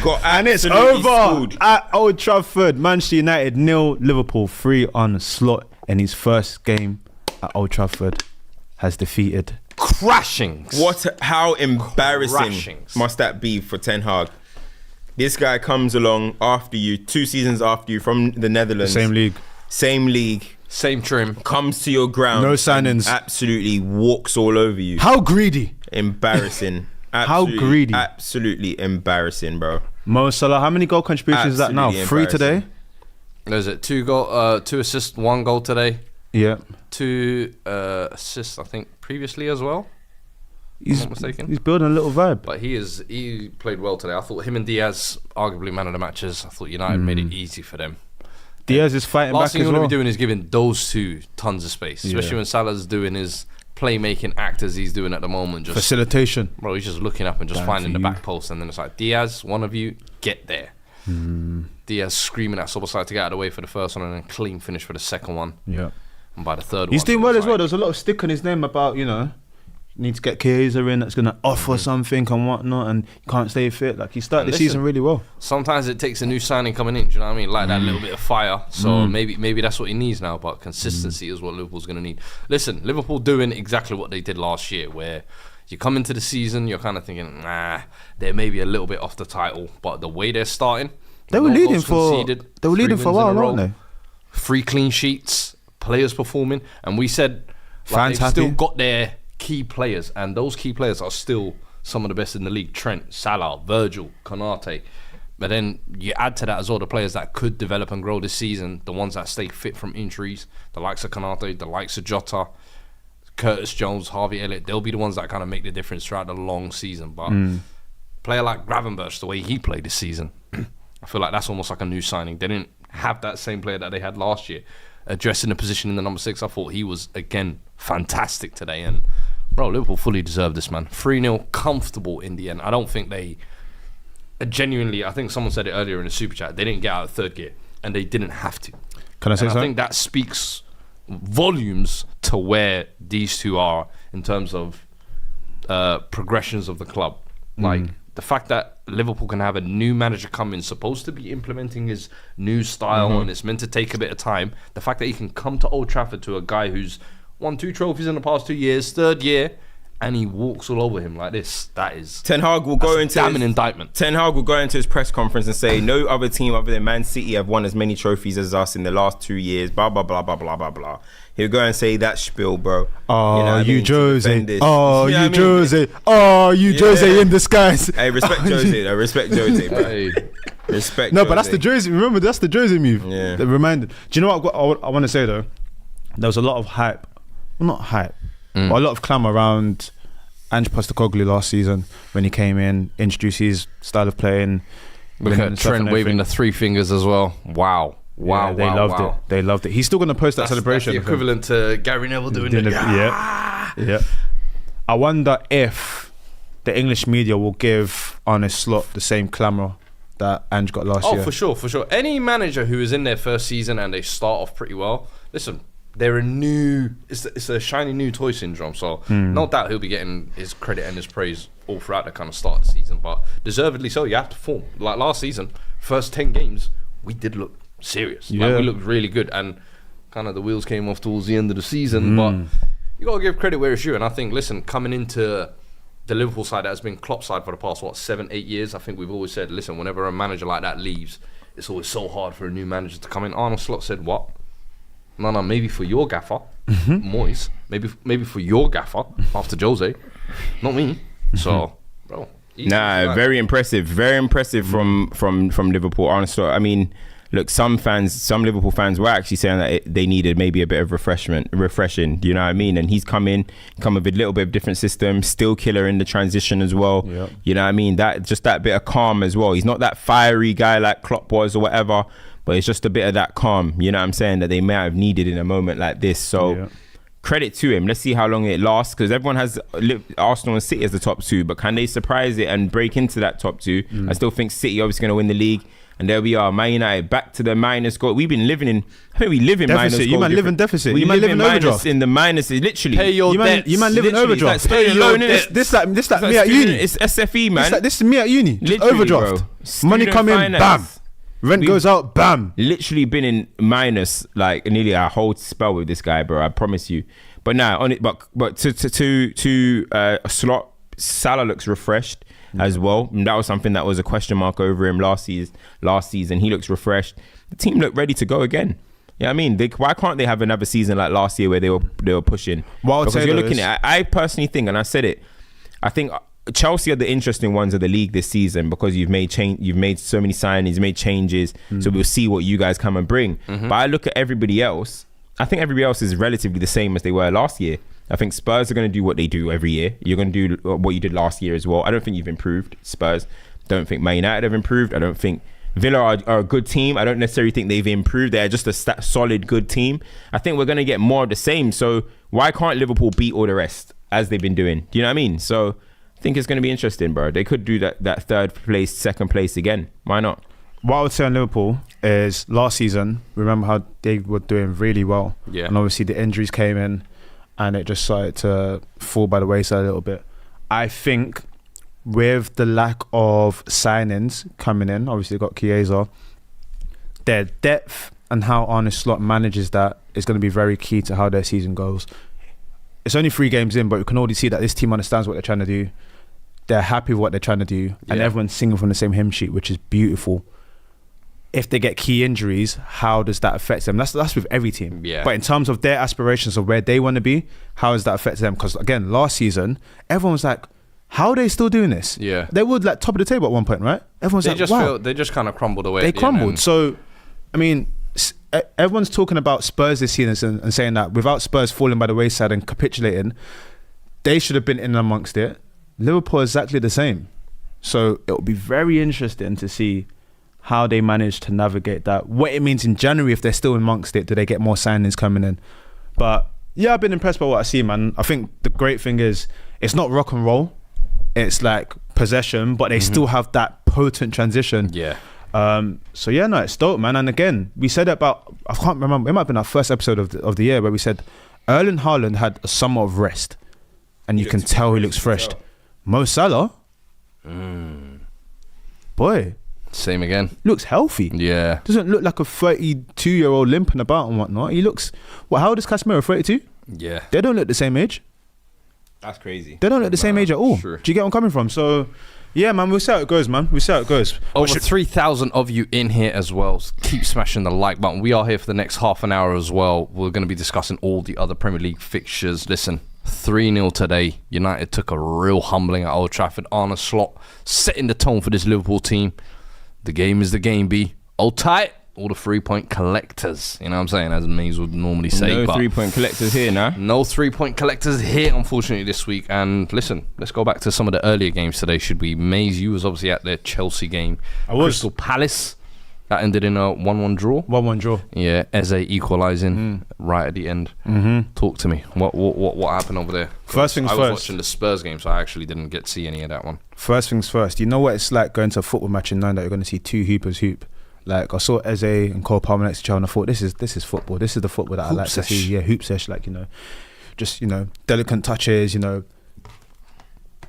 And it's absolutely over schooled. at Old Trafford. Manchester United 0, Liverpool 3 on Slot in his first game at Old Trafford has defeated Crashings. How embarrassing Crashings. must that be for Ten Hag? This guy comes along after you, 2 seasons after you, from the Netherlands. Same league. Same trim. Comes to your ground. No signings. Absolutely walks all over you. How greedy. Embarrassing. How greedy. Absolutely embarrassing, bro. Mo Salah, how many goal contributions is that now? Absolutely 3 today? There's it. 2 assists, 1 goal today. Yeah. 2 assists, I think, previously as well. He's I'm not mistaken. He's building a little vibe. But he played well today. I thought him and Diaz, arguably man of the matches. I thought United made it easy for them. Diaz is fighting Last back thing as you well. want to be doing is giving those 2 tons of space, especially when Salah's doing his playmaking act as he's doing at the moment. Just Facilitation. Bro, he's just looking up and just Down finding to the you. back post, and then it's like, Diaz, one of you, get there. Diaz screaming at Soboslai to get out of the way for the first one, and then clean finish for the second one. Yeah. And by the third He's one, doing it well was as well. like- There's a lot of stick on his name about, need to get Chiesa in that's going to offer something and whatnot, and you can't stay fit. Like, he started the Listen, season really well. Sometimes it takes a new signing coming in, do you know what I mean? Like that little bit of fire. So maybe that's what he needs now, but consistency is what Liverpool's going to need. Listen, Liverpool doing exactly what they did last year, where you come into the season, you're kind of thinking, they're maybe a little bit off the title, but the way they're starting, They were no leading goals for conceded, they were 3 leading for a wins in while, row, weren't they? 3 clean sheets, players performing, and we said Fans they've still happy. got their key players, and those key players are still some of the best in the league. Trent, Salah, Virgil, Konate. But then you add to that as well the players that could develop and grow this season, the ones that stay fit from injuries, the likes of Konate, the likes of Jota, Curtis Jones, Harvey Elliott. They'll be the ones that kind of make the difference throughout the long season. But a player like Gravenberch, the way he played this season, I feel like that's almost like a new signing. They didn't have that same player that they had last year addressing the position in the number 6. I thought he was, again, fantastic today. And, bro, Liverpool fully deserved this, man. 3-0, comfortable in the end. I don't think they... genuinely, I think someone said it earlier in the super chat, they didn't get out of third gear, and they didn't have to. Can I say And I something? think that speaks volumes to where these 2 are in terms of progressions of the club. Like, the fact that Liverpool can have a new manager come in, supposed to be implementing his new style, and it's meant to take a bit of time. The fact that he can come to Old Trafford to a guy who's won 2 trophies in the past 2 years, third year, and he walks all over him like this. That is Ten Hag will go into damning indictment. Ten Hag will go into his press conference and say, no other team other than Man City have won as many trophies as us in the last 2 years, blah, blah, blah, blah, blah, blah, blah. He'll go and say that spiel, bro. Oh, You know what I you mean? To Jose. defend this. Oh, You know you what I mean? Jose. Oh, you Jose in disguise. Hey, respect Jose, though. Respect Jose, bro. Hey. Respect No, Jose. but that's the Jose. Remember, that's the Jose move. Yeah. The reminder. Do you know what I want to say, though? There was a lot of hype. Well, not hype. But a lot of clamour around Ange Postecoglou last season when he came in, introduced his style of playing. Look winning at and stuff Trent and waving everything. the 3 fingers as well. Wow. Wow, Yeah, they wow, loved wow. it. They loved it. He's still going to post that That's celebration. the of him. equivalent to Gary Neville doing Doing the... the- yeah. I wonder if the English media will give Arne Slot the same clamour that Ange got last year. Oh, for sure, for sure. Any manager who is in their first season and they start off pretty well, listen, they're a new... It's a shiny new toy syndrome, so no doubt he'll be getting his credit and his praise all throughout the kind of start of the season, but deservedly so. You have to form. Like last season, first 10 games, we did look serious. Yeah. Like, we looked really good, and kind of the wheels came off towards the end of the season, but you got to give credit where it's due. And I think, listen, coming into the Liverpool side that has been Klopp's side for the past, 7-8 years, I think we've always said, listen, whenever a manager like that leaves, it's always so hard for a new manager to come in. Arne Slot said, what? No, maybe for your gaffer, Moyes. Maybe for your gaffer, after Jose. Not me. So, bro. Nah, very impressive. Very impressive from Liverpool. Honestly, I mean, look, some Liverpool fans were actually saying that they needed maybe a bit of refreshing. You know what I mean? And he's come with a little bit of different system, still killer in the transition as well. Yep. You know what I mean? That bit of calm as well. He's not that fiery guy like Klopp was or whatever, but it's just a bit of that calm. You know what I'm saying? That they may have needed in a moment like this. So. Yeah. Credit to him. Let's see how long it lasts, because everyone has Arsenal and City as the top 2, but can they surprise it and break into that top 2? I still think City obviously going to win the league, and there we are, Man United back to the minus goal. We've been living in, I think we live in Deficit. minus You goal man live in difference. deficit. We You man live in minus overdraft. in the minuses, literally. Pay your debts. You man live in Literally, overdraft. It's like studying loan, innit? This like It's me at student- uni. It's SFE, man. This is me at uni. Just Literally, overdraft. bro. Money come in, bam. Rent goes out, bam. Literally been in minus like nearly a whole spell with this guy, bro. I promise you. But now on it, but to slot, Salah looks refreshed as well. And that was something that was a question mark over him last season. He looks refreshed. The team looked ready to go again. Yeah, I mean, why can't they have another season like last year where they were pushing? Well, because you're looking at, I personally think, and I said it, I think Chelsea are the interesting ones of the league this season because you've made so many signings, you've made changes, so we'll see what you guys come and bring. But I look at everybody else. I think everybody else is relatively the same as they were last year. I think Spurs are going to do what they do every year. You're going to do what you did last year as well. I don't think you've improved, Spurs. Don't think Man United have improved. I don't think Villa are a good team. I don't necessarily think they've improved. They're just a solid, good team. I think we're going to get more of the same. So why can't Liverpool beat all the rest as they've been doing? Do you know what I mean? So I think it's going to be interesting, bro. They could do that third place, second place again. Why not? What I would say on Liverpool is last season, remember how they were doing really well. Yeah. And obviously the injuries came in and it just started to fall by the wayside a little bit. I think with the lack of signings coming in, obviously they've got Chiesa, their depth and how Arne Slot manages that is going to be very key to how their season goes. It's only 3 games in, but you can already see that this team understands what they're trying to do. They're happy with what they're trying to do, and everyone's singing from the same hymn sheet, which is beautiful. If they get key injuries, how does that affect them? That's with every team. Yeah. But in terms of their aspirations of where they want to be, how does that affect them? Because again, last season, everyone was like, how are they still doing this? Yeah. They were like top of the table at one point, right? Everyone's like, wow. They just kind of crumbled away. They crumbled. So, I mean, everyone's talking about Spurs this season and saying that without Spurs falling by the wayside and capitulating, they should have been in amongst it. Liverpool is exactly the same. So it'll be very interesting to see how they manage to navigate that. What it means in January if they're still amongst it. Do they get more signings coming in? But yeah, I've been impressed by what I see, man. I think the great thing is it's not rock and roll. It's like possession, but they still have that potent transition. Yeah. So yeah, no, it's dope, man. And again, we said about, I can't remember, it might have been our first episode of the year where we said Erling Haaland had a summer of rest and you can tell he looks fresh. Mo Salah, boy, same again. looks healthy. Yeah. Doesn't look like a 32-year-old limping about and whatnot. He looks, how old is Casemiro? 32? Yeah. They don't look the same age. That's crazy. They don't look the same age at all. True. Do you get where I'm coming from? So yeah, man, we'll see how it goes, man. We'll see how it goes. Over 3,000 of you in here as well. Keep smashing the like button. We are here for the next half an hour as well. We're going to be discussing all the other Premier League fixtures. Listen, 3-0 today. United took a real humbling at Old Trafford. Arne Slot setting the tone for this Liverpool team. The game is the game, B. Hold tight. All the 3-point collectors. You know what I'm saying? As Maze would normally say. No 3-point collectors here now. No 3-point collectors here, unfortunately, this week. And listen, let's go back to some of the earlier games today, should we? Maze, you was obviously at the Chelsea game. I was. Crystal Palace. That ended in a 1-1 draw. 1-1 draw. Yeah, Eze equalising right at the end. Talk to me. What happened over there? First things I was first. watching the Spurs game, so I actually didn't get to see any of that one. First things first. You know what it's like going to a football match and knowing that you're going to see two hoopers hoop. Like I saw Eze and Cole Palmer next to each other and I thought this is football. This is the football that I like to see. Yeah, hoop sesh, like, you know, just, you know, delicate touches, you know.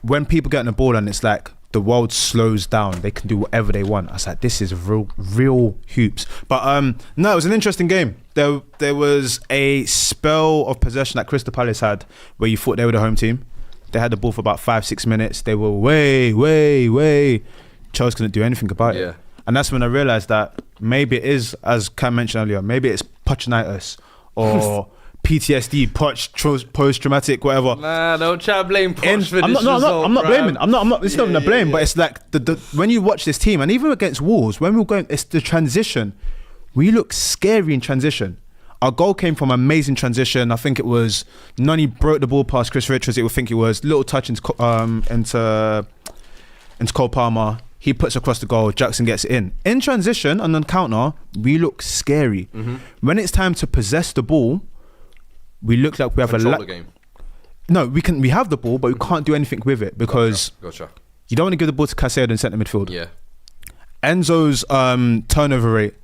When people get on the ball and it's like the world slows down, they can do whatever they want. I was like, this is real hoops. But no, it was an interesting game. There was a spell of possession that Crystal Palace had where you thought they were the home team. They had the ball for about 5-6 minutes. They were way. Chelsea couldn't do anything about it. And that's when I realised that maybe it is, as Cam mentioned earlier, maybe it's Pochnitis or PTSD, post-traumatic, whatever. Nah, don't try to blame Poch for this I'm not blaming. I'm not. It's not even a blame, yeah. but it's like the when you watch this team, and even against Wolves, when we were going, it's the transition. We look scary in transition. Our goal came from amazing transition. I think it was Nani broke the ball past Chris Richards. It would think it was little touch into Cole Palmer. He puts across the goal, Jackson gets it in. In transition and then counter, we look scary. When it's time to possess the ball, we look like we have Control the game. No, we have the ball, but we can't do anything with it because Gotcha. you don't want to give the ball to Caicedo in centre midfield. Yeah. Enzo's turnover rate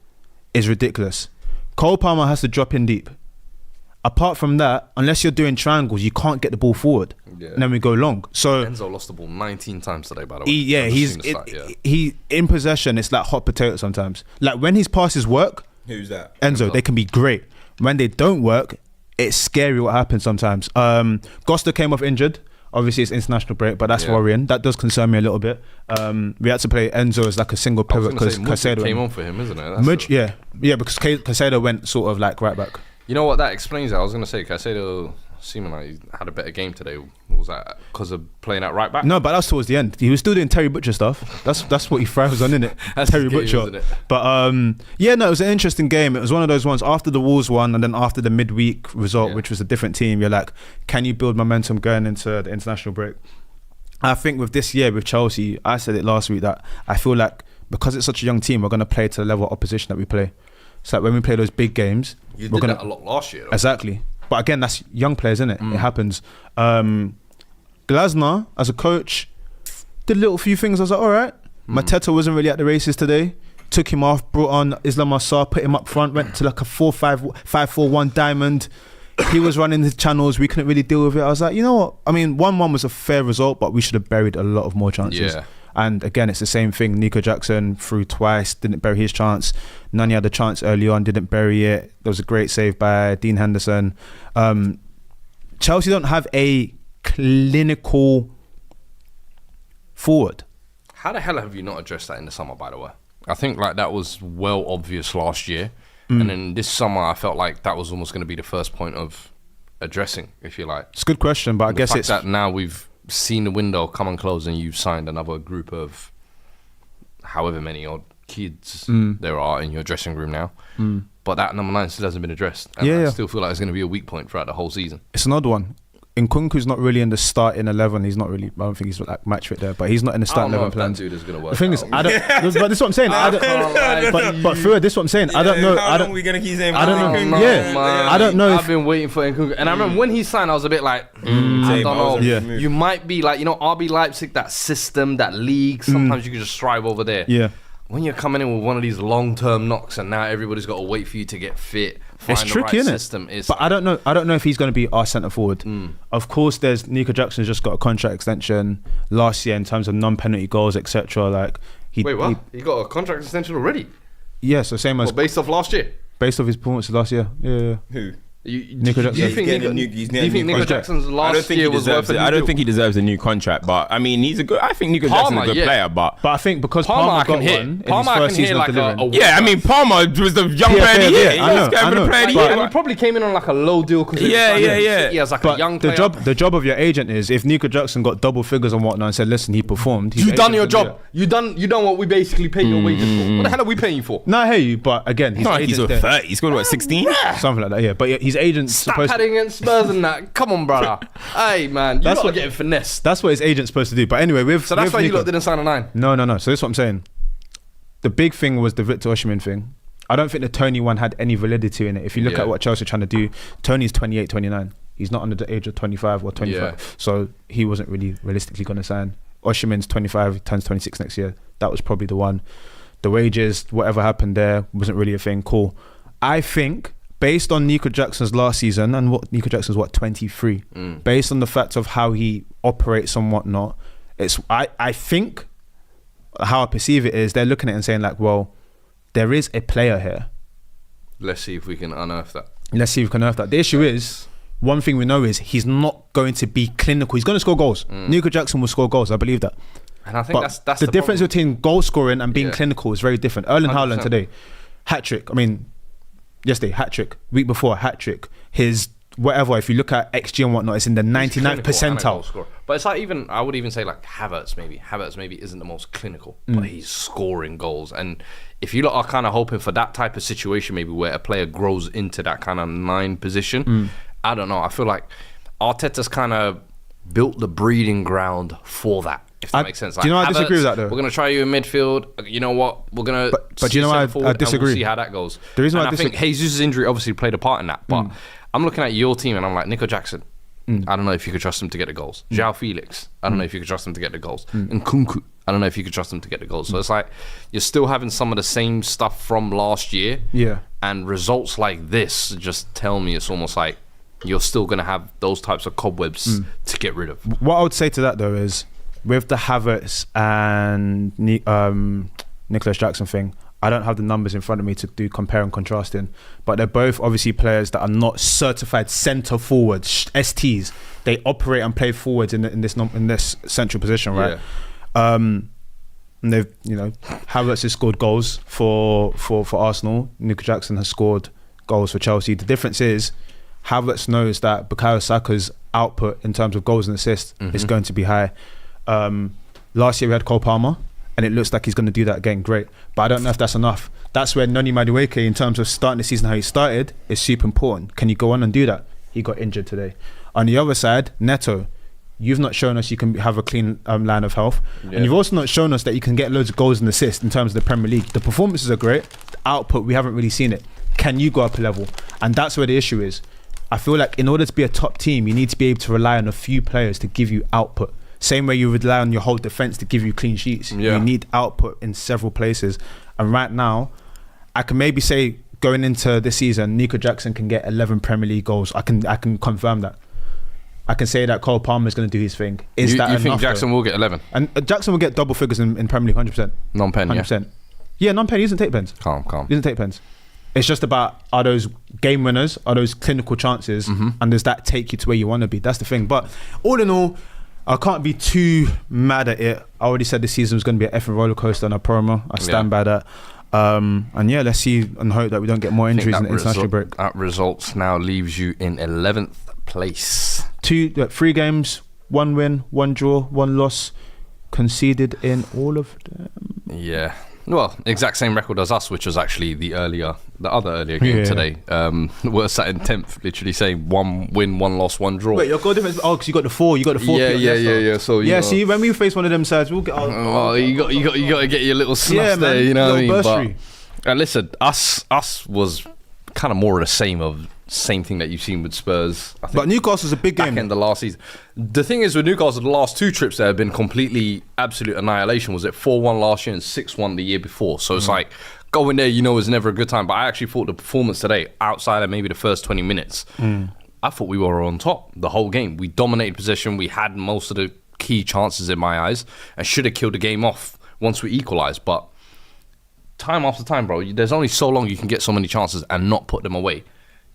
is ridiculous. Cole Palmer has to drop in deep. apart from that, unless you're doing triangles, you can't get the ball forward. Yeah. And then we go long. So Enzo lost the ball 19 times today, by the way. He in possession, it's like hot potato sometimes. Like when his passes work, Who's that? Enzo, they can be great. When they don't work, it's scary what happens sometimes. Gosta came off injured. Obviously, it's international break, but that's worrying. That does concern me a little bit. We had to play Enzo as like a single pivot because Caicedo came on for him, isn't it? Because Caicedo went sort of like right back. You know what? That explains it. I was going to say Caicedo seeming like he had a better game today. Was that because of playing at right back? No, but that's towards the end. He was still doing Terry Butcher stuff. That's what he thrives on, innit? That's Terry game, Butcher. isn't it? But it was an interesting game. It was one of those ones after the Wolves one and then after the midweek result, which was a different team. You're like, can you build momentum going into the international break? I think with this year with Chelsea, I said it last week that I feel like because it's such a young team, we're going to play to the level of opposition that we play. So like when we play those big games, you did that a lot last year, though. Exactly. But again, that's young players, isn't it? It happens. Glasner, as a coach, did a little few things. I was like, all right. Mateta wasn't really at the races today. Took him off, brought on Islam Assar, put him up front, went to like a 4-5-1 diamond. He was running the channels. We couldn't really deal with it. I was like, you know what? I mean, 1-1 was a fair result, but we should have buried a lot of more chances. Yeah. And again, it's the same thing. Niko Jackson threw twice, didn't bury his chance. Nani had a chance early on, didn't bury it. There was a great save by Dean Henderson. Chelsea don't have a clinical forward. How the hell have you not addressed that in the summer, by the way? I think like that was well obvious last year. And then this summer, I felt like that was almost going to be the first point of addressing, if you like. It's a good question, but I guess it's... that now we've seen the window come and close and you've signed another group of however many odd kids there are in your dressing room now. But that number 9 still hasn't been addressed. And I still feel like it's going to be a weak point throughout the whole season. It's an odd one. Nkunku's not really in the starting 11. He's not really. I don't think he's like match fit there, but he's not in the starting 11 plan. That dude is going to work. The thing is, I don't. But this is what I'm saying. But Fua, this is what I'm saying. I don't know. How long are we gonna keep saying? I don't know. I don't know. I've been waiting for Nkunku, and I remember when he signed, I was a bit like, I don't know. Yeah. You might be like, RB Leipzig, that system, that league. Sometimes you can just strive over there. Yeah. When you're coming in with one of these long-term knocks, and now everybody's got to wait for you to get fit. It's tricky, isn't it? System. But I don't know. I don't know if he's going to be our centre forward. Of course, there's Niko Jackson's just got a contract extension last year in terms of non-penalty goals, etc. Like wait, what? He got a contract extension already? Yeah, so same as based off last year. Based off his performances last year. Yeah. Who? Niko Jackson. Do you think Niko Jackson's last year was worth it? I don't think he deserves a new contract, but I mean, I think Niko Jackson's a good player, but I think because Palmer got one in his first season of delivering. I mean, Palmer was the young player of the year. I know. And he probably came in on like a low deal because he has like a young player. The job of your agent is if Niko Jackson got double figures and whatnot and said, listen, he performed. You done your job. You done what we basically pay your wages for. What the hell are we paying you for? No, I hear you, but again, his agent's he's 30. He scored what, 16? Something like that, yeah. But his agent's supposed padding against Spurs and that. Come on, brother. Hey, man, you're not getting finessed. That's what his agent's supposed to do. But anyway, so that's why you lot didn't sign a 9. No. So this is what I'm saying. The big thing was the Victor Osimhen thing. I don't think the Tony one had any validity in it. If you look at what Chelsea are trying to do, Tony's 28, 29. He's not under the age of 25 or 25. Yeah. So he wasn't really realistically going to sign. Osimhen's 25, turns 26 next year. That was probably the one. The wages, whatever happened there, wasn't really a thing. Cool. I think... based on Niko Jackson's last season and what Niko Jackson's 23, based on the fact of how he operates and whatnot, I think how I perceive it is they're looking at it and saying like, well, there is a player here. Let's see if we can unearth that. The issue is, one thing we know is he's not going to be clinical. He's going to score goals. Niko Jackson will score goals. I believe that. And I think that's the difference between goal scoring and being clinical is very different. Erling Haaland today, hat-trick. I mean, yesterday, hat-trick. Week before, hat-trick. His whatever, if you look at XG and whatnot, it's in the 99th percentile. But it's like I would even say like Havertz maybe isn't the most clinical, but he's scoring goals. And if you lot are kind of hoping for that type of situation, maybe where a player grows into that kind of 9 position, I don't know. I feel like Arteta's kind of built the breeding ground for that. If that makes sense. Do you know I disagree with that though? We're going to try you in midfield. You know what? We're going to but you know I disagree. We'll see how that goes. The reason I think Jesus' injury obviously played a part in that. But I'm looking at your team and I'm like, Niko Jackson, I don't know if you could trust him to get the goals. João Felix, I don't know if you could trust him to get the goals. And Nkunku, I don't know if you could trust him to get the goals. So it's like you're still having some of the same stuff from last year. Yeah. And results like this just tell me it's almost like you're still going to have those types of cobwebs to get rid of. What I would say to that though is, with the Havertz and Niko Jackson thing, I don't have the numbers in front of me to do compare and contrasting, but they're both obviously players that are not certified centre forwards, STs. They operate and play forwards in this central position, right? Yeah. And they've, Havertz has scored goals for Arsenal. Niko Jackson has scored goals for Chelsea. The difference is Havertz knows that Bukayo Saka's output in terms of goals and assists is going to be high. Last year we had Cole Palmer, and it looks like he's going to do that again. Great, but I don't know if that's enough. That's where Noni Madueke, in terms of starting the season how he started, is super important. Can you go on and do that? He got injured today. On the other side, Neto, you've not shown us you can have a clean line of health, and you've also not shown us that you can get loads of goals and assists in terms of the Premier League. The performances are great, the output, we haven't really seen it. Can you go up a level? And that's where the issue is. I feel like in order to be a top team, you need to be able to rely on a few players to give you output. Same way you rely on your whole defence to give you clean sheets. You need output in several places. And right now, I can maybe say going into this season, Niko Jackson can get 11 Premier League goals. I can confirm that. I can say that Cole Palmer is going to do his thing. Is that enough? You think Jackson will get 11? And Jackson will get double figures in Premier League, 100%. Non-pen, 100%. Yeah, non-pen. He doesn't take pens. Calm. He doesn't take pens. It's just about, are those game winners, are those clinical chances, and does that take you to where you want to be? That's the thing. But all in all, I can't be too mad at it. I already said this season was going to be an effing roller coaster on a promo. I stand by that. And yeah, let's see and hope that we don't get more injuries in the international break. That results now leaves you in 11th place. 3 games, 1 win, 1 draw, 1 loss, conceded in all of them. Yeah. Well, exact same record as us, which was actually the other earlier game today. We're sat in 10th, literally saying 1 win, 1 loss, 1 draw. Wait, your goal difference? Oh, because you got the 4. You got the 4. Yeah. So yeah, see, when we face one of them sides, we'll get. You got to get your little snuff there, man, you know what I mean? Bursary. And listen, us was kind of more of the same thing that you've seen with Spurs. I think but Newcastle's a big game. Back in the last season. The thing is with Newcastle, the last 2 trips there have been completely absolute annihilation. Was it 4-1 last year and 6-1 the year before? So it's like going there, is never a good time. But I actually thought the performance today, outside of maybe the first 20 minutes, I thought we were on top the whole game. We dominated possession. We had most of the key chances in my eyes and should have killed the game off once we equalised. But time after time, bro, there's only so long you can get so many chances and not put them away.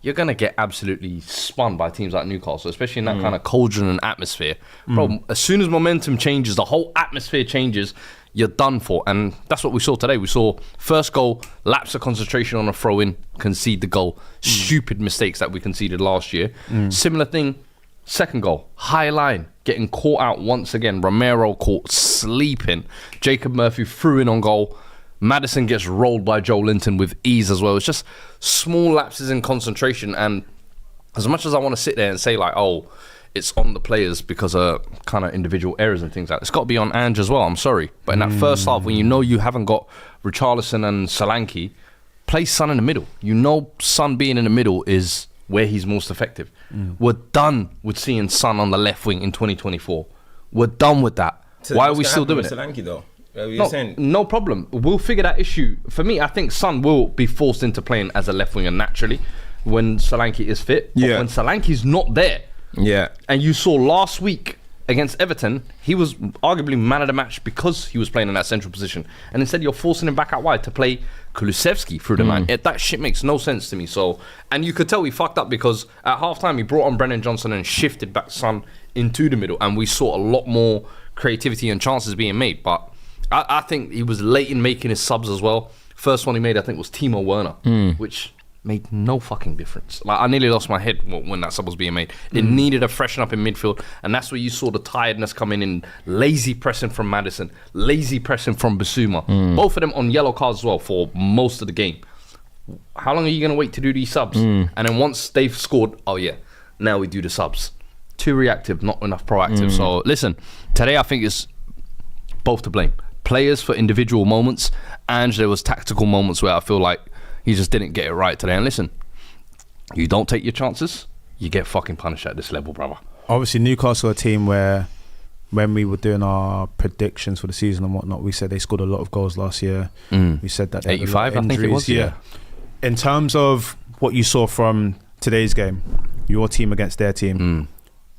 You're going to get absolutely spun by teams like Newcastle, especially in that kind of cauldron and atmosphere. Bro, as soon as momentum changes, the whole atmosphere changes, you're done for. And that's what we saw today. We saw first goal, lapse of concentration on a throw-in, concede the goal. Stupid mistakes that we conceded last year. Similar thing, second goal, high line, getting caught out once again. Romero caught sleeping. Jacob Murphy threw in on goal. Maddison gets rolled by Joe Linton with ease as well. It's just small lapses in concentration. And as much as I want to sit there and say like, oh, it's on the players because of kind of individual errors and things like that, it's got to be on Ange as well. I'm sorry. But in that first half, when you haven't got Richarlison and Solanke, play Son in the middle. Son being in the middle is where he's most effective. We're done with seeing Son on the left wing in 2024. We're done with that. So why are we still doing it? Solanke though? No problem. We'll figure that issue. For me, I think Son will be forced into playing as a left winger naturally when Solanke is fit. But when Solanke's not there, and you saw last week against Everton, he was arguably man of the match because he was playing in that central position. And instead, you're forcing him back out wide to play Kulusevski through the line. That shit makes no sense to me. So, and you could tell he fucked up because at halftime he brought on Brennan Johnson and shifted back Son into the middle, and we saw a lot more creativity and chances being made. But I think he was late in making his subs as well. First one he made, I think, was Timo Werner, which made no fucking difference. Like, I nearly lost my head when that sub was being made. It needed a freshen up in midfield, and that's where you saw the tiredness coming in. Lazy pressing from Maddison, lazy pressing from Bissouma. Both of them on yellow cards as well for most of the game. How long are you going to wait to do these subs? And then once they've scored, now we do the subs. Too reactive, not enough proactive. So listen, today I think it's both to blame. Players for individual moments, and there was tactical moments where I feel like he just didn't get it right today. And listen, you don't take your chances, you get fucking punished at this level, brother. Obviously, Newcastle are a team where when we were doing our predictions for the season and whatnot, we said they scored a lot of goals last year. We said that 85, I think it was. Yeah. In terms of what you saw from today's game, your team against their team,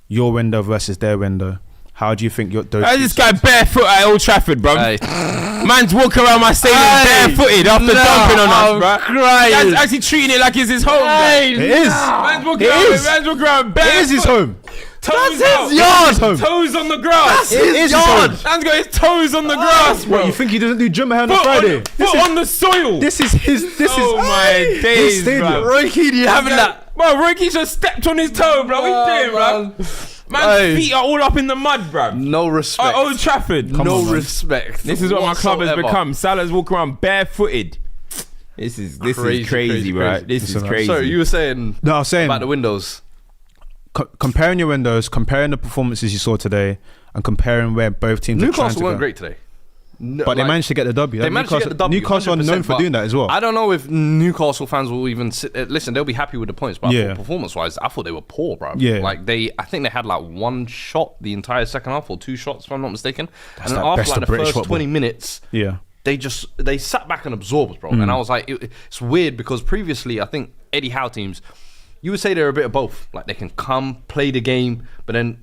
your window versus their window. How do you think this guy barefoot at Old Trafford, bro? Man's walking around my stadium barefooted after dumping on us, bro. Man's actually treating it like it's his home. It is. Man's walking around barefoot. It is his home. Toes That's his yard. Toes on the grass. That's his yard. Man's got his toes on the grass, bro. What, you think he doesn't do gym hair on a Friday? Foot on the soil. This is his. My days, bro. Roy Keane, you having that? Bro, Roy Keane just stepped on his toe, bro. What you doing, bro? Man's feet are all up in the mud, bro. No respect. Old Trafford. No respect. This is what my club has become. Salah's walking around barefooted. This is crazy, bro. This is crazy. Sorry, you were saying. No, I was saying about the windows. Comparing your windows, comparing the performances you saw today, and comparing where both teams are trying to go. Newcastle weren't great today. No, but they managed to get the W. They managed to get the W. Newcastle are known for doing that as well. I don't know if Newcastle fans will even listen. They'll be happy with the points, but performance-wise, I thought they were poor, bro. Yeah, like I think they had like one shot the entire second half, or 2 shots, if I'm not mistaken. That's and then after like the first 20 minutes, they sat back and absorbed, bro. And I was like, it's weird because previously, I think Eddie Howe teams, you would say they're a bit of both. Like they can come play the game, but then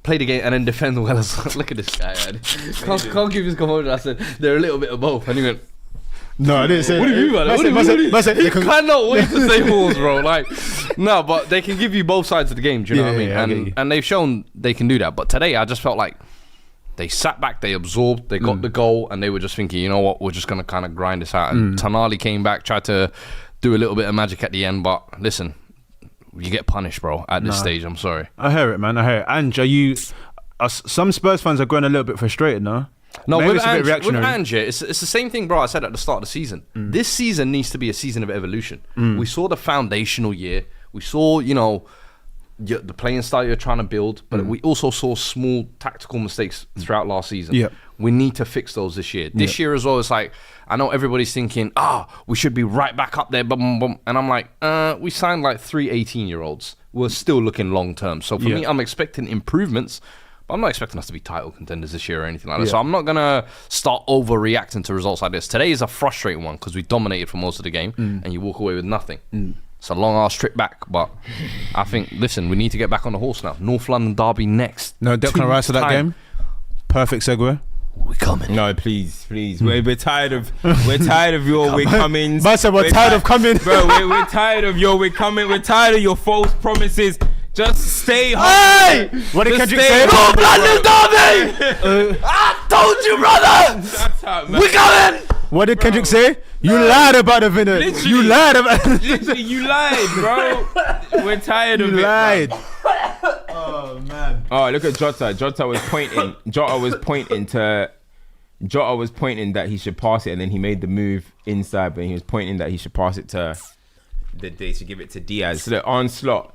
play the game and then defend well as well. Look at this guy, man. Can't keep his composure. I said they're a little bit of both, and he went, no, I didn't say. What do you mean, man? You cannot wait to say balls, bro. Like, no, but they can give you both sides of the game. Do you know what I mean? And they've shown they can do that. But today, I just felt like they sat back, they absorbed, they got the goal, and they were just thinking, you know what, we're just gonna kind of grind this out. And Tonali came back, tried to do a little bit of magic at the end, but listen, you get punished, bro, at this stage. I'm sorry. I hear it, man. I hear it. Ange, some Spurs fans are growing a little bit frustrated now. No, with Ange, it's the same thing, bro. I said at the start of the season. This season needs to be a season of evolution. We saw the foundational year. We saw, the playing style you're trying to build, but we also saw small tactical mistakes throughout last season. Yep. We need to fix those this year. This year as well, it's like, I know everybody's thinking, we should be right back up there, and I'm like, we signed like 3 18-year-olds. We're still looking long term. So for me, I'm expecting improvements, but I'm not expecting us to be title contenders this year or anything like that. So I'm not going to start overreacting to results like this. Today is a frustrating one because we dominated for most of the game and you walk away with nothing. It's a long-ass trip back, but I think, listen, we need to get back on the horse now. North London derby next. No, Declan Rice for that game. Perfect segue. We're coming. No, please. We're tired of your we're coming. Man said we're tired of coming. Bro, we're tired of your we're coming. We're tired of your false promises. Just stay home. Hey! What did Kendrick say? North London derby! I told you, brother! We're coming! What did Kendrick say? You lied about the winner. You lied about it. Literally, you lied, bro. We're tired of it. You lied. Oh, man. Oh, look at Jota. Jota was pointing that he should pass it, and then he made the move inside, but he was pointing that he should pass it to they should give it to Diaz. So the onslaught,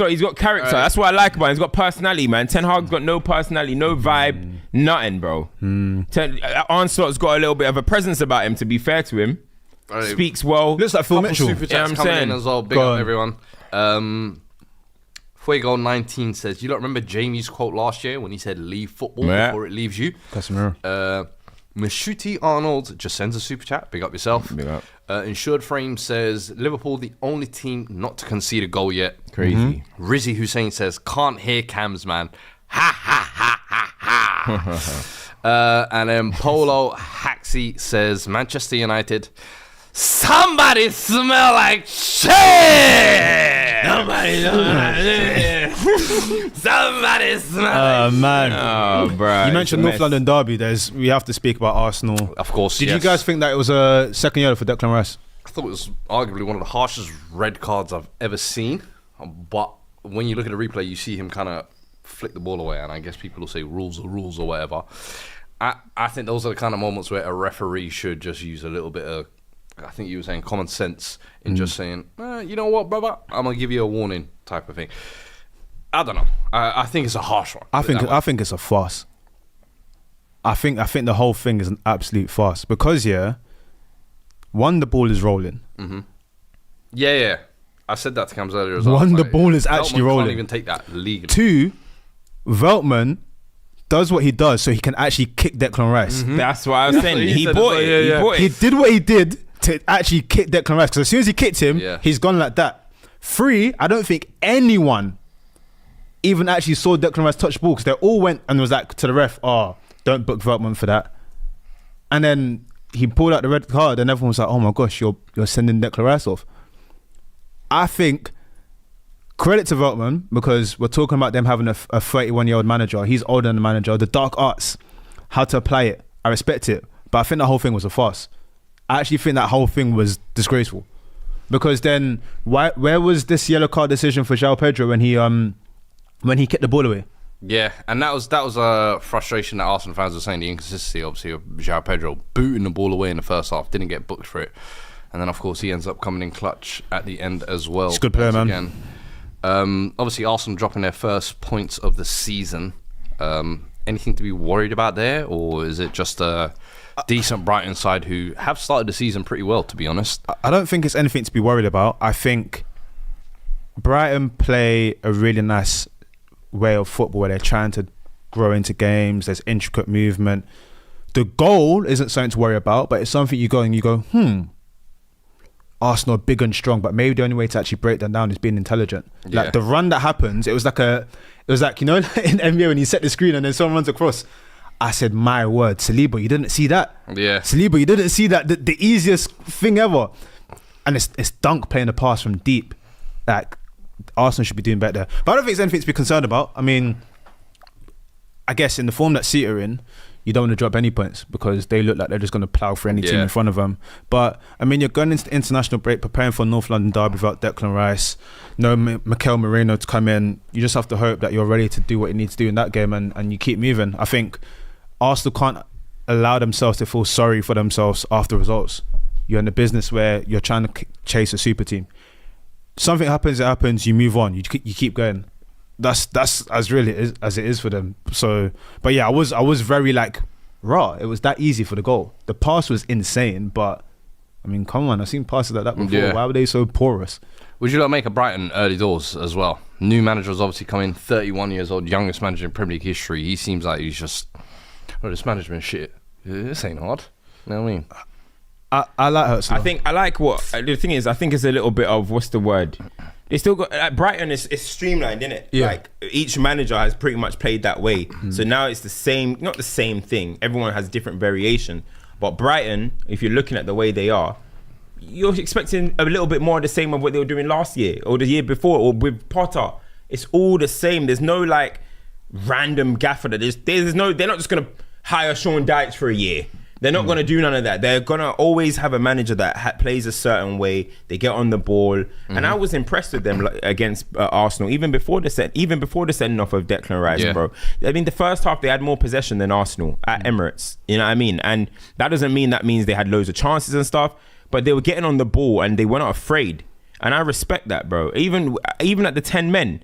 he's got character. That's what I like about him. He's got personality, man. Ten Hag's got no personality, no vibe, nothing, bro. Onslaught's got a little bit of a presence about him, to be fair to him. Speaks well. Looks like Phil Mitchell. Super chats coming in as well. Big up everyone. Fuego 19 says, you don't remember Jamie's quote last year when he said leave football before it leaves you? Casemiro. Mashuti Arnold just sends a super chat. Big up yourself. Big up. Insured Frame says, Liverpool the only team not to concede a goal yet. Crazy. Rizzy Hussein says, can't hear Cams, man. Ha ha ha ha ha. And then Polo Haxi says, Manchester United, somebody smell like shit. Somebody smell like man. Oh, bro. You mentioned North London derby. We have to speak about Arsenal. Of course. Did you guys think that it was a second yellow for Declan Rice? I thought it was arguably one of the harshest red cards I've ever seen. But when you look at the replay, you see him kind of flick the ball away, and I guess people will say rules or whatever. I think those are the kind of moments where a referee should just use a little bit of, I think you were saying, common sense in just saying, you know what, brother, I'm gonna give you a warning type of thing. I don't know. I think it's a harsh one. I think it's a farce. I think the whole thing is an absolute farce because one, the ball is rolling. Yeah. I said that to Cams earlier as well. One, the ball is actually rolling. Can't even take that legally. Two, Veltman does what he does so he can actually kick Declan Rice. That's what I was saying. He bought it. He did what he did to actually kick Declan Rice because as soon as he kicked him, he's gone like that. 3, I don't think anyone even actually saw Declan Rice touch ball because they all went and was like to the ref, oh, don't book Veltman for that. And then he pulled out the red card and everyone was like, oh my gosh, you're sending Declan Rice off. I think credit to Veltman because we're talking about them having a 31-year-old manager. He's older than the manager. The dark arts, how to apply it, I respect it. But I think the whole thing was a farce. I actually think that whole thing was disgraceful. Because then, where was this yellow card decision for João Pedro when he kicked the ball away? Yeah, and that was a frustration that Arsenal fans were saying, the inconsistency, obviously, of João Pedro booting the ball away in the first half, didn't get booked for it. And then, of course, he ends up coming in clutch at the end as well. He's a good player, man. Again. Obviously, Arsenal dropping their first points of the season. Anything to be worried about there? Or is it just a decent Brighton side who have started the season pretty well, to be honest? I don't think it's anything to be worried about. I think Brighton play a really nice way of football where they're trying to grow into games. There's intricate movement. The goal isn't something to worry about, but it's something you go and you go, Arsenal are big and strong, but maybe the only way to actually break them down is being intelligent. Yeah. Like the run that happens, it was like you know, in NBA when you set the screen and then someone runs across. I said, my word, Saliba, you didn't see that? Yeah. Saliba, you didn't see that? The easiest thing ever. And it's Dunk playing the pass from deep. Like, Arsenal should be doing better. But I don't think it's anything to be concerned about. I mean, I guess in the form that City are in, you don't want to drop any points because they look like they're just going to plough for any team in front of them. But, I mean, you're going into the international break, preparing for North London derby without Declan Rice, no Mikel Merino to come in. You just have to hope that you're ready to do what you need to do in that game and you keep moving. I think Arsenal can't allow themselves to feel sorry for themselves after results. You're in a business where you're trying to chase a super team. Something happens, it happens, you move on, you keep going. That's as really as it is for them. So, but yeah, I was very like, raw. It was that easy for the goal. The pass was insane, but I mean, come on, I've seen passes like that before. Yeah. Why were they so porous? Would you like make a Brighton early doors as well? New manager's obviously come in, 31 years old, youngest manager in Premier League history. He seems like he's just, this management shit. This ain't hard. You know what I mean? I like Hurts. I like what the thing is. I think it's a little bit of what's the word. They still got like Brighton is streamlined, isn't it? Yeah. Like each manager has pretty much played that way. So now it's the same, not the same thing. Everyone has different variation. But Brighton, if you're looking at the way they are, you're expecting a little bit more of the same of what they were doing last year or the year before or with Potter. It's all the same. There's no like random gaffer that there's no. They're not just gonna hire Sean Dyche for a year. They're not going to do none of that. They're going to always have a manager that plays a certain way. They get on the ball. And I was impressed with them against Arsenal, even before the sending off of Declan Rice, bro. I mean, the first half, they had more possession than Arsenal at Emirates. You know what I mean? And that doesn't mean that means they had loads of chances and stuff, but they were getting on the ball and they were not afraid. And I respect that, bro. Even at the 10 men,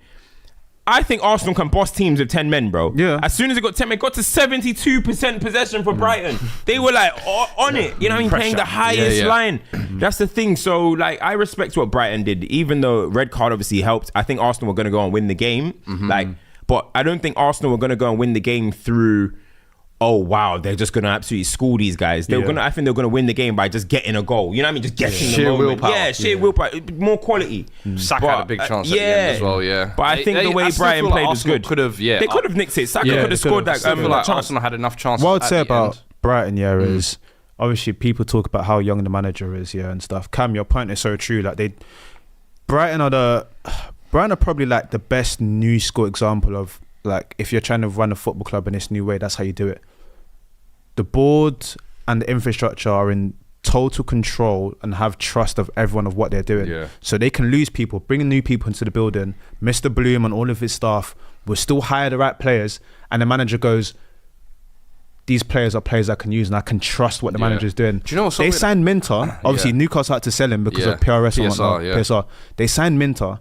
I think Arsenal can boss teams with 10 men, bro. Yeah. As soon as it got 10 men, got to 72% possession for Brighton. They were like on it. You know what I mean? Playing the highest line. That's the thing. So like, I respect what Brighton did, even though red card obviously helped. I think Arsenal were going to go and win the game. But I don't think Arsenal were going to go and win the game through, oh wow, they're just going to absolutely school these guys. I think they're going to win the game by just getting a goal. You know what I mean? Just getting the moment. Willpower. Yeah, sheer willpower. More quality. Saka had a big chance at the end as well, But I think the way Brighton played was good. They could have nicked it. Saka could have scored that. I feel like Arsenal had enough chances. What I'd say about Brighton, is obviously people talk about how young the manager is, and stuff. Cam, your point is so true. Like Brighton are probably like the best new school example of like if you're trying to run a football club in this new way, that's how you do it. The board and the infrastructure are in total control and have trust of everyone of what they're doing. Yeah. So they can lose people, bringing new people into the building. Mr. Bloom and all of his staff will still hire the right players, and the manager goes, these players are players I can use and I can trust what the manager's doing. Do you know what? They signed Minter. Obviously, Newcastle had to sell him because of PRS and whatnot. PSR. They signed Minter.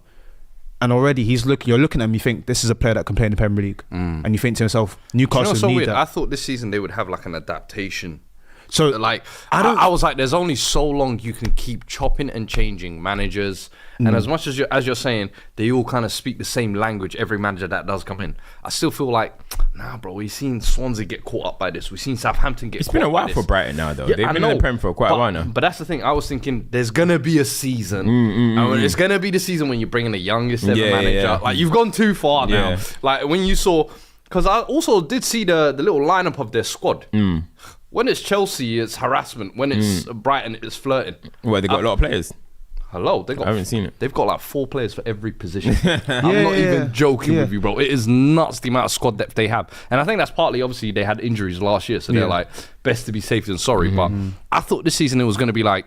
And already you're looking at him, you think this is a player that can play in the Premier League. And you think to yourself, Newcastle need that. I thought this season they would have like an adaptation So like, I was like, there's only so long you can keep chopping and changing managers. And as much as you're saying, they all kind of speak the same language, every manager that does come in, I still feel like, nah, bro, we've seen Swansea get caught up by this. We've seen Southampton get caught up by this. It's been a while for Brighton now, though. They've been in the Prem for quite a while now. But that's the thing. I was thinking, there's going to be a season. And it's going to be the season when you bring in the youngest ever manager. Yeah. Like, you've gone too far now. Like, when you saw... Because I also did see the little lineup of their squad. When it's Chelsea, it's harassment. When it's Brighton, it's flirting. Well, they got a lot of players. Hello, I haven't seen it. They've got like 4 players for every position. I'm not even joking with you, bro. It is nuts the amount of squad depth they have. And I think that's partly, obviously, they had injuries last year. So they're like, best to be safe than sorry. But I thought this season it was going to be like,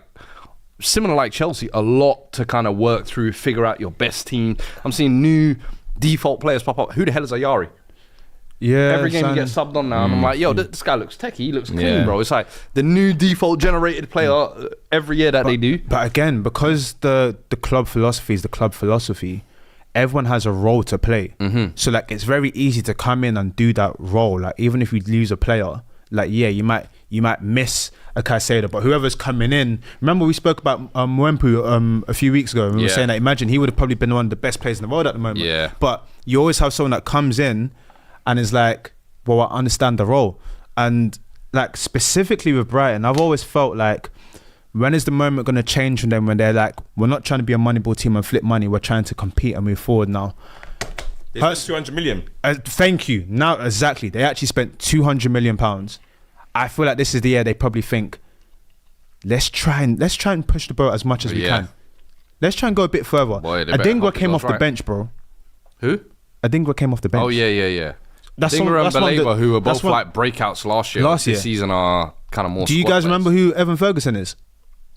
similar like Chelsea, a lot to kind of work through, figure out your best team. I'm seeing new default players pop up. Who the hell is Ayari? Yeah, every game he gets subbed on now, and I'm like, yo, this guy looks techie. He looks clean, bro. It's like the new default generated player every year that they do. But again, because the club philosophy is the club philosophy, everyone has a role to play. So like, it's very easy to come in and do that role. Like, even if you lose a player, like, yeah, you might miss a Caicedo, but whoever's coming in. Remember we spoke about Mwempu a few weeks ago, and we were saying that imagine he would have probably been one of the best players in the world at the moment. Yeah. But you always have someone that comes in and is like, well, I understand the role. And like, specifically with Brighton, I've always felt like, when is the moment going to change from them when they're like, we're not trying to be a Moneyball team and flip money, we're trying to compete and move forward now. They spent 200 million. Thank you. Now, exactly. They actually spent £200 million. I feel like this is the year they probably think, let's try and push the boat as much as we can. Let's try and go a bit further. Adingra came off the bench, bro. Who? Adingra came off the bench. Oh, yeah. Adingra and Baleba, who were both like breakouts last year. This season are kind of more. Do you guys remember who Evan Ferguson is?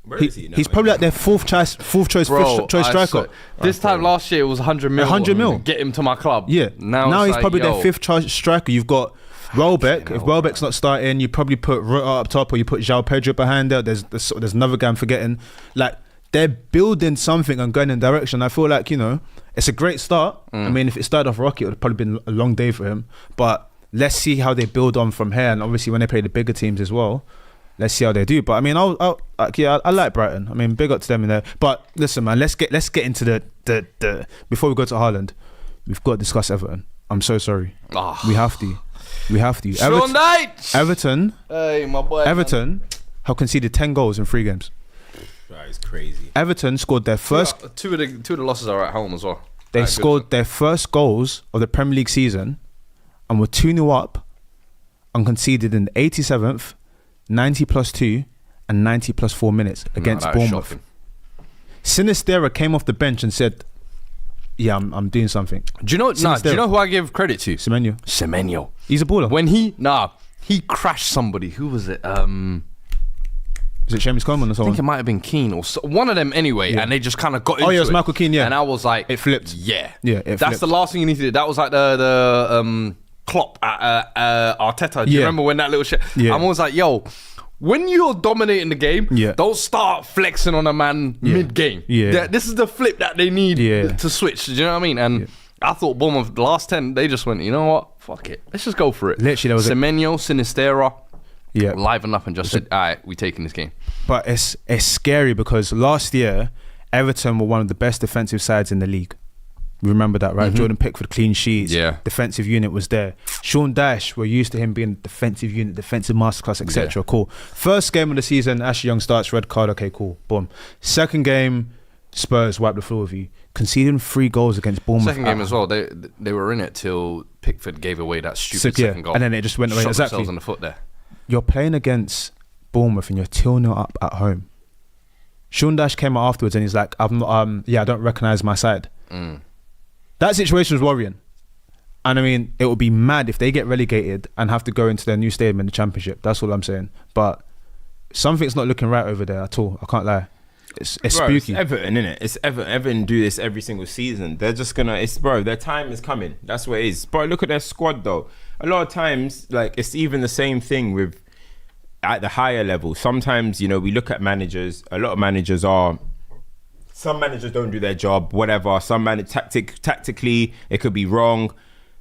Where is he now? He's probably like their fourth choice striker. This time last year it was 100 mil. 100 mil. Get him to my club. Yeah. Now he's like, probably their fifth choice striker. You've got Welbeck. If Welbeck's not starting, you probably put Rutter up top, or you put João Pedro behind there. There's another guy I'm forgetting. Like, they're building something and going in a direction. I feel like, it's a great start. I mean, if it started off rocky, it would have probably been a long day for him. But let's see how they build on from here. And obviously, when they play the bigger teams as well, let's see how they do. But I mean, I like Brighton. I mean, big up to them in there. But listen, man, let's get into the before we go to Haaland, we've got to discuss Everton. I'm so sorry. We have to. Everton. Hey, my boy. Everton have conceded 10 goals in 3 games. That is crazy. Everton scored their first. Two of the losses are at home as well. They scored their first goals of the Premier League season, and were 2-0 up, and conceded in the 87th, 90+2, and 90+4 minutes against Bournemouth. Sinistera came off the bench and said, "Yeah, I'm doing something." Do you know who I give credit to? Semenyo. He's a baller. When he crashed somebody. Who was it? Was it Seamus Coleman or someone? I think it might have been Keane or one of them anyway, and they just kind of got into it. Oh yeah, it was Michael Keane, yeah. And I was like, it flipped. Yeah, that's the last thing you need to do. That was like the Klopp at Arteta. Do you remember when that little shit? Yeah. I'm always like, yo, when you're dominating the game, don't start flexing on a man mid-game. Yeah. This is the flip that they need to switch. Do you know what I mean? And I thought Bournemouth, the last 10, they just went, you know what? Fuck it. Let's just go for it. Literally, there was Semenyo, Sinistera. Liven up and just said, all right, we taking this game. But it's scary because last year Everton were one of the best defensive sides in the league. Remember that, right? Jordan Pickford, clean sheets. Defensive unit was there. Sean Dyche, we're used to him being a defensive unit, defensive masterclass, etc. Cool. First game of the season, Ashley Young starts, red card. Okay, cool. Boom. Second game, Spurs wipe the floor with you, conceding 3 goals against Bournemouth. Second game as well. They were in it till Pickford gave away that stupid second goal, and then it just went away. Shot themselves in the foot there. You're playing against Bournemouth and you're 2-0 up at home. Sean Dyche came out afterwards and he's like, I don't recognise my side. That situation was worrying. And I mean, it would be mad if they get relegated and have to go into their new stadium in the Championship. That's all I'm saying. But something's not looking right over there at all. I can't lie. It's spooky. It's Everton, innit? It's Everton. Everton do this every single season. They're just gonna. Their time is coming. That's what it is. Bro, look at their squad though. A lot of times, like, it's even the same thing with at the higher level. Sometimes, we look at managers. A lot of managers are. Some managers don't do their job. Whatever. Some tactically, it could be wrong.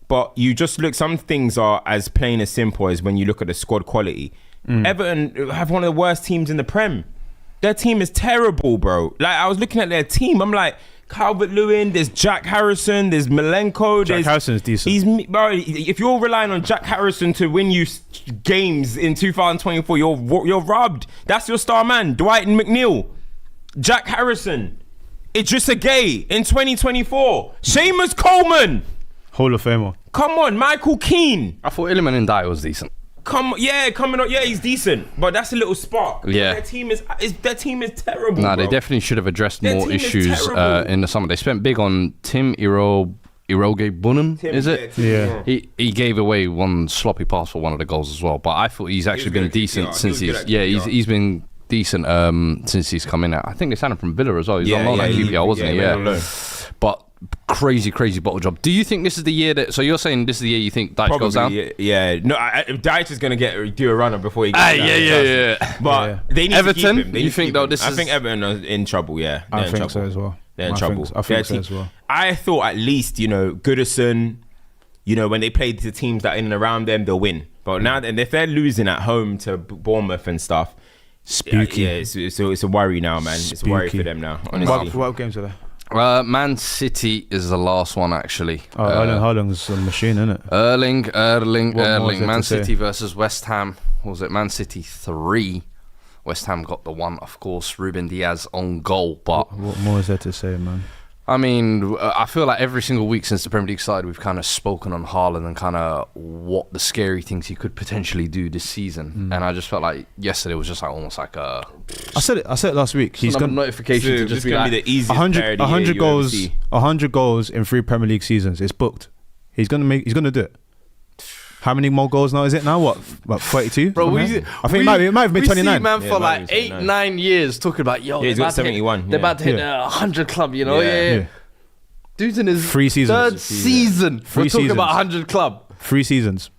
But you just look. Some things are as plain as simple as when you look at the squad quality. Everton have one of the worst teams in the Prem. Their team is terrible, bro. Like, I was looking at their team. I'm like, Calvert-Lewin, there's Jack Harrison, there's Malenko. Jack Harrison's decent. Bro, if you're relying on Jack Harrison to win you games in 2024, you're robbed. That's your star man, Dwight and McNeil. Jack Harrison. Idrissa Gueye in 2024. Seamus Coleman. Hall of Famer. Come on, Michael Keane. I thought Iliman Ndiaye was decent. Coming on. Yeah, he's decent, but that's a little spark. Yeah, their team is terrible. Nah, bro. they definitely should have addressed more issues in the summer. They spent big on Tim Iroge Bunnan, is it? Yeah. He gave away one sloppy pass for one of the goals as well. But I thought he's actually been decent since he's been decent since he's come in. I think they signed him from Villa as well. He's on loan at QPR, wasn't he? Yeah. But crazy bottle job. Do you think this is the year that? So you're saying this is the year you think Dyche goes down? Yeah. No, Dyche is gonna do a runner before he goes down. Yeah. But they need Everton. To keep him. You think though? I think Everton are in trouble. Yeah, I think so as well. They're in trouble. I think so as well. I thought at least Goodison, when they played the teams that are in and around them, they'll win. But now, if they're losing at home to Bournemouth and stuff, spooky. Yeah, it's a worry now, man. It's a worry for them now. Honestly. What games are there? Man City is the last one actually. Erling Haaland's a machine, isn't it? Erling. What Man City versus West Ham. What was it? Man City 3. West Ham got the 1, of course. Ruben Diaz on goal. But what more is there to say, man? I mean, I feel like every single week since the Premier League started, we've kind of spoken on Haaland and kind of what the scary things he could potentially do this season. And I just felt like yesterday was just like almost like a. I said it last week. He's got a notification to just be like the easiest 100 goals, 100 goals in 3 Premier League seasons. It's booked. He's gonna do it. How many more goals now is it now? What 32? Bro, I think it might have been 29. We see man for like 8-9 years talking about he's got 71. They're about to hit the 100 club, Yeah. Dude's in his 3 seasons. third season. We're talking about 100 club. 3 seasons.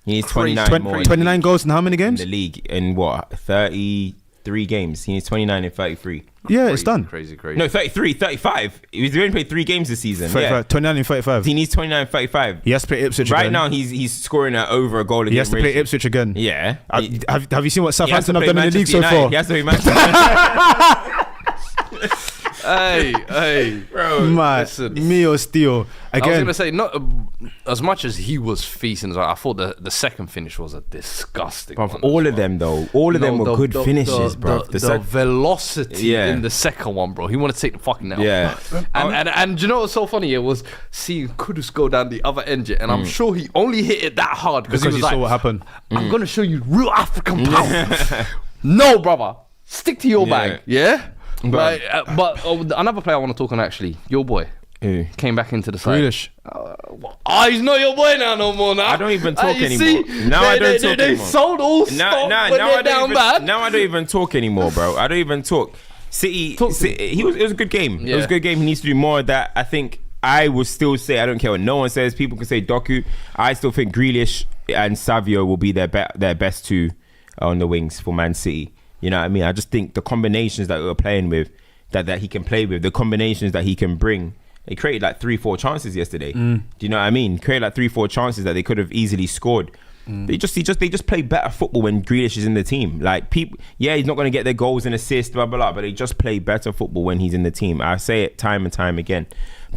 He needs 29 more. 29 goals in how many games? In the league in what? 33 games. He needs 29 in 33. Yeah, it's done. Crazy. No, 33, 35. He's only played 3 games this season. 29 and 35. He needs 29 and 35. He has to play Ipswich again. Right now, he's scoring over a goal again. He has to play Ipswich again. Yeah. Have you seen what Southampton have done in the league so far? He has to play Manchester Hey, bro. Listen. Mio Steel. Again. I was going to say, not as much as he was feasting, I thought the second finish was a disgusting one. All of them, though. All of them were good finishes, bro. The velocity in the second one, bro. He wanted to take the fucking nail. Yeah. And do you know what's so funny? It was seeing Kudus go down the other end, and I'm sure he only hit it that hard because he was saw what happened. I'm going to show you real African power. No, brother. Stick to your bag. Yeah? But another player I want to talk on, actually, your boy. Who? Came back into the side. Grealish. He's not your boy now no more. Now I don't even talk anymore. See, now I don't talk anymore. They sold all stock when they're down bad. Now I don't even talk anymore, bro. I don't even talk. City, it was a good game. Yeah. It was a good game. He needs to do more of that. I think I would still say, I don't care what no one says. People can say Doku. I still think Grealish and Savio will be their best 2 on the wings for Man City. You know what I mean? I just think the combinations that we're playing with, that he can play with, the combinations that he can bring. They created like 3-4 chances yesterday. Do you know what I mean? Created like 3-4 chances that they could have easily scored. They just play better football when Grealish is in the team. Like people, he's not going to get their goals and assists, blah blah blah. But they just play better football when he's in the team. I say it time and time again.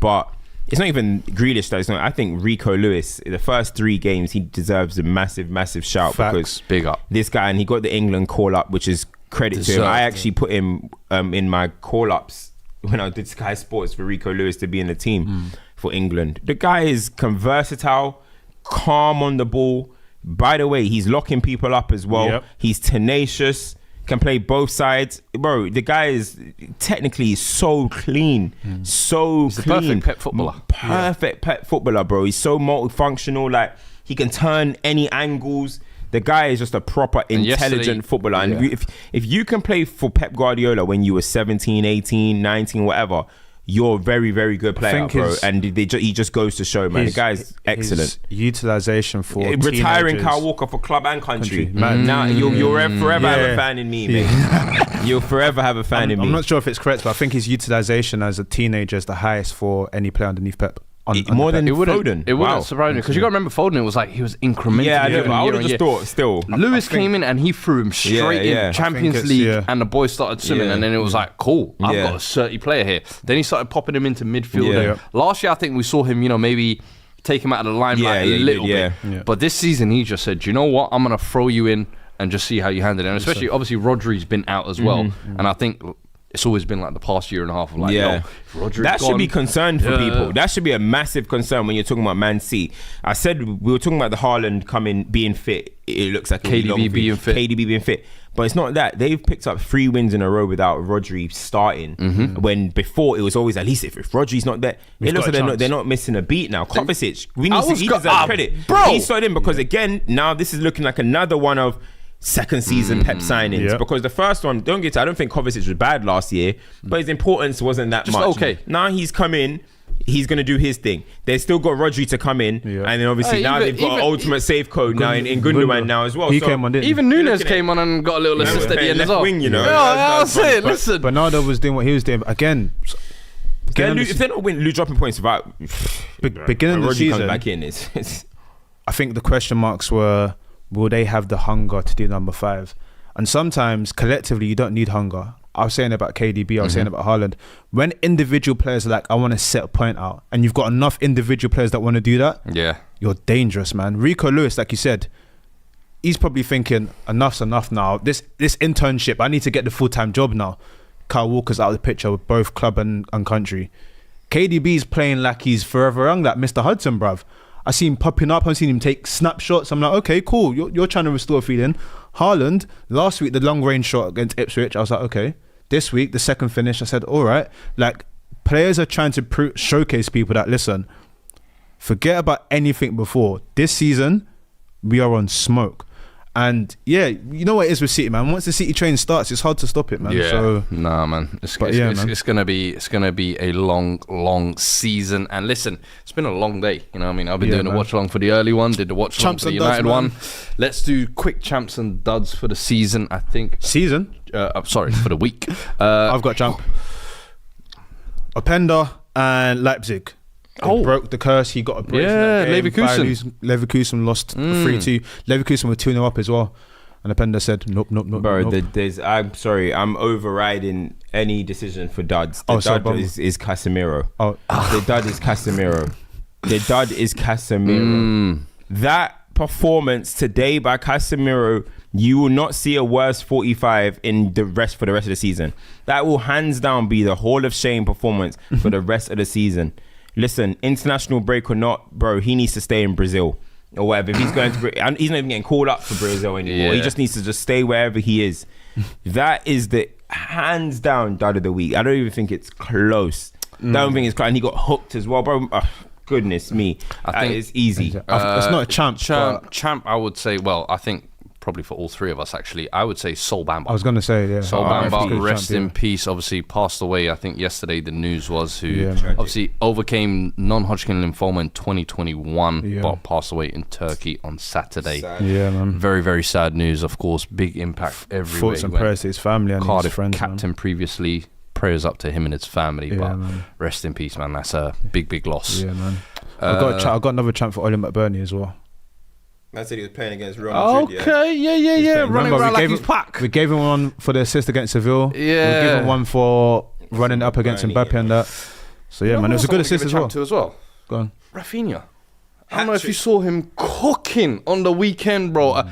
But it's not even Grealish that it's not. I think Rico Lewis, the first 3 games, he deserves a massive shout. Facts. Because big up this guy, and he got the England call up, which is credit to him. I actually put him in my call ups when I did Sky Sports for Rico Lewis to be in the team for England. The guy is versatile, calm on the ball. By the way, he's locking people up as well. Yep. He's tenacious, can play both sides. Bro, the guy is technically so clean. So he's clean. A perfect pet footballer. Perfect pet footballer, bro. He's so multifunctional. Like, he can turn any angles. The guy is just a proper intelligent footballer. And if you can play for Pep Guardiola when you were 17, 18, 19, whatever, you're a very, very good player, bro. And he just goes to show, man. The guy's excellent. His utilisation for retiring teenagers. Kyle Walker for club and country. Now you'll forever have a fan in me, mate. You'll forever have a fan in me. I'm not sure if it's correct, but I think his utilisation as a teenager is the highest for any player underneath Pep. more than Foden. It wouldn't surprise me because you got to remember Foden. It was like he was incrementally. Yeah, I would have just thought still. Lewis came in and he threw him straight in Champions League, and the boys started swimming, and then it was like, cool, I've got a 30 player here. Then he started popping him into midfield. And last year, I think we saw him, maybe take him out of the limelight a little bit. Yeah. But this season, he just said, you know what, I'm gonna throw you in and just see how you handle it. And especially, obviously, Rodri's been out as well, and I think it's always been like the past year and a half of like, that should be concerned for people. That should be a massive concern when you're talking about Man City. I said we were talking about the Haaland being fit. It looks like KDB being fit. But it's not that. They've picked up 3 wins in a row without Rodri starting. When before it was always, at least if Rodri's not there, it looks like they're not missing a beat now. Kovacic, he deserves credit. Bro. He started in because again, now this is looking like another one of second season Pep signings, because the first one, I don't think Kovacic was bad last year, but his importance wasn't that much. Okay. Now he's come in, he's going to do his thing. They've still got Rodri to come in, and then obviously now they've got an ultimate safe code now in Gundogan now as well. He came on, even Nunes came on and got a little assist at the end as well. Wing, that's it. Listen, Bernardo was doing what he was doing again. If they're not dropping points without beginning of the season, back in, I think the question marks were, will they have the hunger to do number 5? And sometimes collectively you don't need hunger. I was saying about KDB, I was saying about Haaland. When individual players are like, I want to set a point out, and you've got enough individual players that want to do that, you're dangerous, man. Rico Lewis, like you said, he's probably thinking, enough's enough now. This internship, I need to get the full-time job now. Kyle Walker's out of the picture with both club and country. KDB's playing like he's forever young, like Mr. Hudson, bruv. I see him popping up. I've seen him take snapshots. I'm like, okay, cool. You're trying to restore a feeling. Haaland, last week, the long range shot against Ipswich, I was like, okay. This week, the second finish, I said, all right. Like, players are trying to showcase people that, listen, forget about anything before. This season, we are on smoke. And yeah, you know what it is with City, man. Once the City train starts, it's hard to stop it, man. Yeah, so, man. It's gonna be a long season. And listen, it's been a long day. You know what I mean? I've been doing the watch along for the early one, did the watch along for the United one. Let's do quick champs and duds for the season. I think season. Sorry, for the week. I've got champ. Openda and Leipzig. Broke the curse. He got a brace. Yeah, Leverkusen lost 3-2. Leverkusen were 2-0 up as well. And Openda said, nope. Bro, I'm sorry, I'm overriding any decision for duds. The dud is Casemiro. The dud is Casemiro. That performance today by Casemiro, you will not see a worse 45 in for the rest of the season. That will hands down be the Hall of Shame performance for the rest of the season. Listen, international break or not, bro, he needs to stay in Brazil or whatever. If he's going to, he's not even getting called up for Brazil anymore. Yeah. He just needs to just stay wherever he is. That is the hands down dud of the week. I don't even think it's close. I don't think it's close. And he got hooked as well, bro. Goodness me, I think it's easy. It's not a champ. Champ, I would say. Well, I think probably for all three of us, actually, I would say Sol Bamba. I was going to say, yeah. Sol Bamba, rest in peace. Obviously, passed away. I think yesterday the news was obviously overcame non-Hodgkin lymphoma in 2021, but passed away in Turkey on Saturday. Sad. Yeah, man. Very, very sad news. Of course, big impact everywhere. Thoughts and prayers to his family and Cardiff his friends. Captain previously. Prayers up to him and his family, but rest in peace, man. That's a big loss. Yeah, man. I've got another champ for Oli McBurney as well. I said he was playing against Real Madrid. Okay, yeah. Running around like he's pack. We gave him one for the assist against Seville. Yeah. We gave him one for running up against Mbappe and that. So yeah, man, it was a good assist as well. Go on. Rafinha. I don't know if you saw him cooking on the weekend, bro.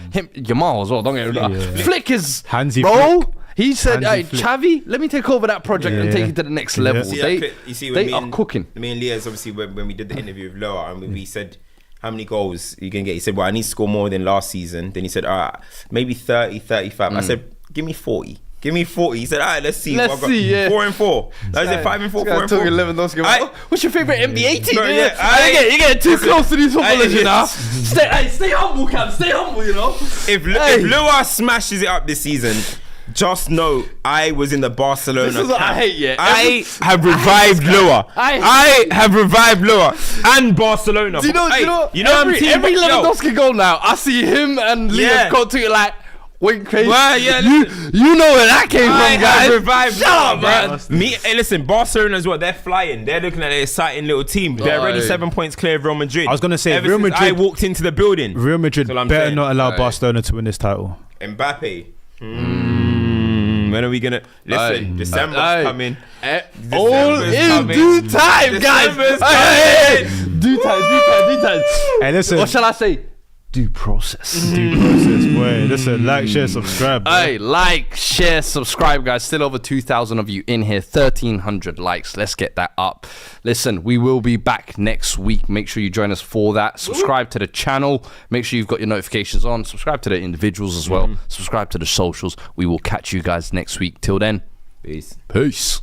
Jamal as well. Don't get me wrong. Flick is handsy, bro. Flick. He said, "Hey, Xavi, let me take over that project and take it to the next level." They are cooking. Me and Leah's obviously when we did the interview with Loa and we said, how many goals you can get? He said, well, I need to score more than last season. Then he said, all right, maybe 30, 35. I said, give me 40. He said, all right, let's see. 4 and 4. I said 5 and 4, 4 and 4. What's your favourite NBA team? You're getting too close to these footballers, you know. Stay humble, Cam. Stay humble, you know. If Loa smashes it up this season, just know I was in the Barcelona. This is what I hate, yeah. I have revived Loa. I have revived Loa and Barcelona. Do you know every Lewandowski goal now, I see him and Liam go to it like, Wait, crazy. Well, yeah, you know where that came from, guys. Revived, Shut up, man. Hey, listen, Barcelona as well. They're flying. They're looking at an exciting little team. They're already 7 points clear of Real Madrid. I was gonna say Ever Real since Madrid. I walked into the building. Real Madrid That's what I'm better saying. not allow Barcelona to win this title. Mbappe. When are we gonna listen? December's coming. All in coming. due time, guys. December's Hey. Due time. Hey, listen. What shall I say? Due process. Due process, boy. Listen, like, share, subscribe. Bro. Hey, like, share, subscribe, guys. Still over 2,000 of you in here. 1,300 likes. Let's get that up. Listen, we will be back next week. Make sure you join us for that. Subscribe to the channel. Make sure you've got your notifications on. Subscribe to the individuals as well. Subscribe to the socials. We will catch you guys next week. Till then, Peace. peace.